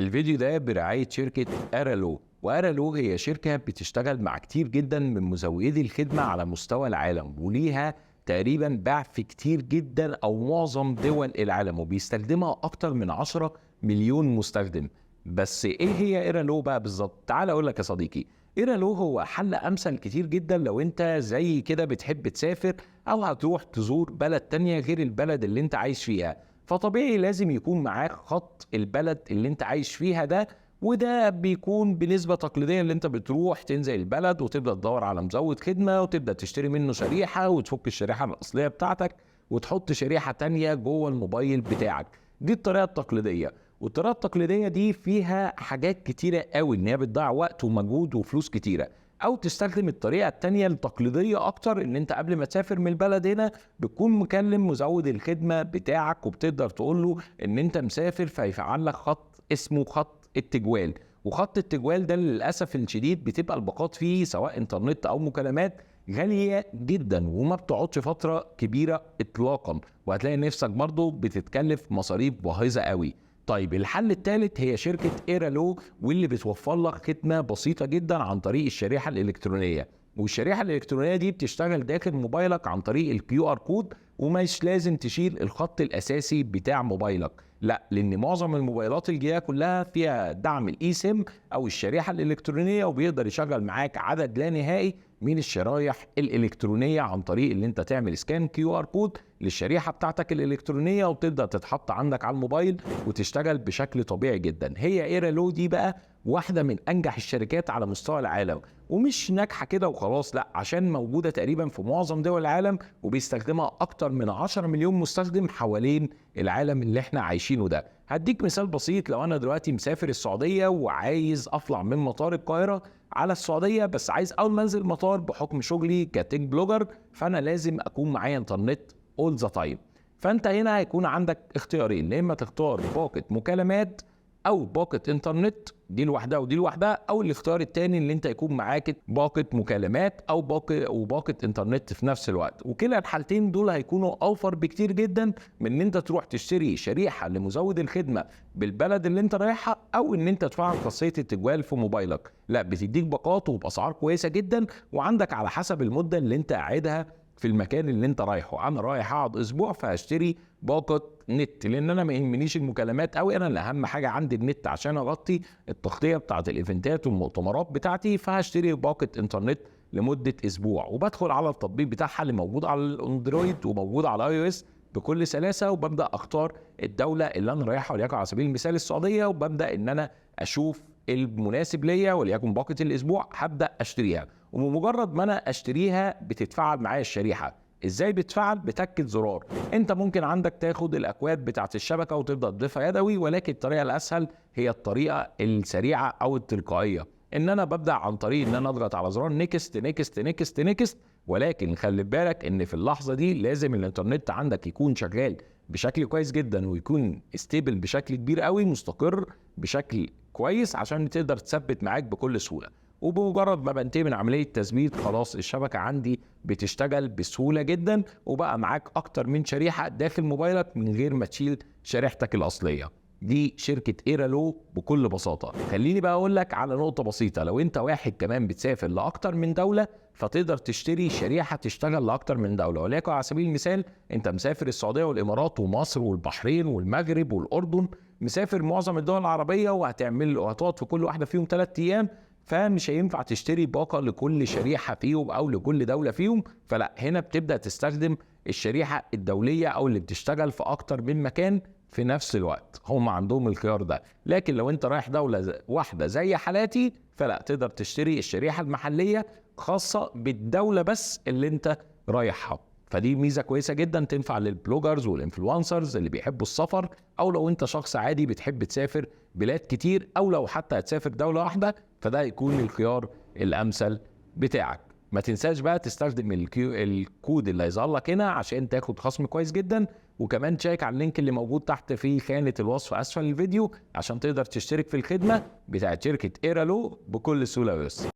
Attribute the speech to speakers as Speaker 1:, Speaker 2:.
Speaker 1: الفيديو ده برعاية شركة أرالو، وأرالو هي شركة بتشتغل مع كتير جدا من مزودي الخدمة على مستوى العالم، وليها تقريبا باع في كتير جدا أو معظم دول العالم، وبيستخدمها أكتر من 10 مليون مستخدم. بس إيه هي أرالو بقى بالظبط؟ تعال أقول لك يا صديقي. أرالو هو حل أمثل كتير جدا لو أنت زي كده بتحب تسافر أو هتروح تزور بلد تانية غير البلد اللي أنت عايش فيها. فطبيعي لازم يكون معاك خط البلد اللي انت عايش فيها ده، وده بيكون بنسبة تقليدية اللي انت بتروح تنزل البلد وتبدأ تدور على مزود خدمة وتبدأ تشتري منه شريحة وتفك الشريحة الأصلية بتاعتك وتحط شريحة تانية جوه الموبايل بتاعك. دي الطريقة التقليدية، والطريقة التقليدية دي فيها حاجات كتيرة قوي ان هي بتضيع وقت ومجهود وفلوس كتيرة. او تستخدم الطريقة التانية التقليدية اكتر، ان انت قبل ما تسافر من البلد هنا بتكون مكلم مزود الخدمة بتاعك وبتقدر تقول له ان انت مسافر، فيفعل لك خط اسمه خط التجوال. وخط التجوال ده للاسف الشديد بتبقى الباقات فيه سواء انترنت او مكالمات غالية جدا وما بتقعدش فترة كبيرة اطلاقا، وهتلاقي نفسك برضو بتتكلف مصاريف باهظة قوي. طيب الحل الثالث هي شركة ايرالو، واللي بتوفر لك خدمة بسيطة جدا عن طريق الشريحة الإلكترونية. والشريحة الإلكترونية دي بتشتغل داخل موبايلك عن طريق الكيو ار كود، ومش لازم تشيل الخط الأساسي بتاع موبايلك، لا، لأن معظم الموبايلات الجديدة كلها فيها دعم الاي سيم أو الشريحة الإلكترونية، وبيقدر يشغل معاك عدد لا نهائي من الشرايح الإلكترونية عن طريق اللي انت تعمل سكان كيو ار كود للشريحة بتاعتك الإلكترونية، وتبدأ تتحط عندك على الموبايل وتشتغل بشكل طبيعي جدا. هي ايرالو دي بقى واحدة من أنجح الشركات على مستوى العالم، ومش ناجحة كده وخلاص، لا، عشان موجودة تقريبا في معظم دول العالم وبيستخدمها أكتر من 10 مليون مستخدم حوالين العالم اللي احنا عايشينه ده. هديك مثال بسيط. لو أنا دلوقتي مسافر السعودية وعايز أطلع من مطار القاهرة على السعودية، بس عايز أول ما أنزل المطار بحكم شغلي كتيك بلوجر فأنا لازم أكون معايا إنترنت all the time. فأنت هنا هيكون عندك اختيارين، يا إما تختار باقة مكالمات او باقة انترنت دي لوحدها ودي لوحدها، او الاختيار التاني اللي انت يكون معاك باقة مكالمات او باقة انترنت في نفس الوقت. وكلا الحالتين دول هيكونوا اوفر بكتير جدا من ان انت تروح تشتري شريحة لمزود الخدمة بالبلد اللي انت رايحها، او ان انت تفعل خاصية التجوال في موبايلك. لا، بتديك باقات وباسعار كويسة جدا، وعندك على حسب المدة اللي انت قاعدها في المكان اللي انت رايحه. انا رايح اقعد اسبوع فهشتري باقة نت، لان انا ما يهمنيش المكالمات قوي، انا اللي اهم حاجه عندي النت عشان اغطي التغطيه بتاعه الايفنتات والمؤتمرات بتاعتي. فهشتري باقة انترنت لمده اسبوع، وبدخل على التطبيق بتاعها اللي موجود على الاندرويد وموجود على اي او اس بكل سلاسه، وببدا اختار الدوله اللي انا رايحها، وليكن على سبيل المثال السعوديه، وببدا ان انا اشوف المناسب ليا، وليكن باقة الاسبوع هبدا اشتريها. وبمجرد ما انا اشتريها بتتفعل معايا الشريحه. ازاي بتفعل؟ بتاكد زرار. انت ممكن عندك تاخد الاكواد بتاعت الشبكه وتبدا تضيفها يدوي، ولكن الطريقه الاسهل هي الطريقه السريعه او التلقائيه، ان انا ببدا عن طريق ان انا اضغط على زرار نيكست نيكست نيكست نيكست. ولكن خلي بالك ان في اللحظه دي لازم الانترنت عندك يكون شغال بشكل كويس جدا، ويكون ستيبل بشكل كبير قوي، مستقر بشكل كويس عشان تقدر تثبت معاك بكل سهوله. وبمجرد ما بنتهي من عمليه تثبيت خلاص الشبكه عندي بتشتغل بسهوله جدا، وبقى معاك اكتر من شريحه داخل موبايلك من غير ما تشيل شريحتك الاصليه. دي شركه ايرالو بكل بساطه. خليني بقى اقول لك على نقطه بسيطه. لو انت واحد كمان بتسافر لاكتر من دوله، فتقدر تشتري شريحه تشتغل لاكتر من دوله. وليكن على سبيل المثال انت مسافر السعوديه والامارات ومصر والبحرين والمغرب والاردن، مسافر معظم الدول العربيه، وهتقعد في كل واحده فيهم 3 ايام، فمش هينفع تشتري باقة لكل شريحة فيهم أو لكل دولة فيهم. فلا، هنا بتبدأ تستخدم الشريحة الدولية أو اللي بتشتغل في أكتر من مكان في نفس الوقت. هم عندهم الخيار ده. لكن لو أنت رايح دولة واحدة زي حالاتي، فلا، تقدر تشتري الشريحة المحلية خاصة بالدولة بس اللي أنت رايحها. فدي ميزة كويسة جدا تنفع للبلوجرز والانفلونسرز اللي بيحبوا السفر، او لو انت شخص عادي بتحب تسافر بلاد كتير، او لو حتى هتسافر دولة واحدة، فده يكون الخيار الامثل بتاعك. ما تنساش بقى تستخدم الكود اللي هيظهر لك هنا عشان تاخد خصم كويس جدا. وكمان تشيك على اللينك اللي موجود تحت في خانة الوصف اسفل الفيديو عشان تقدر تشترك في الخدمة بتاعت شركة ايرالو بكل سهولة ويسر.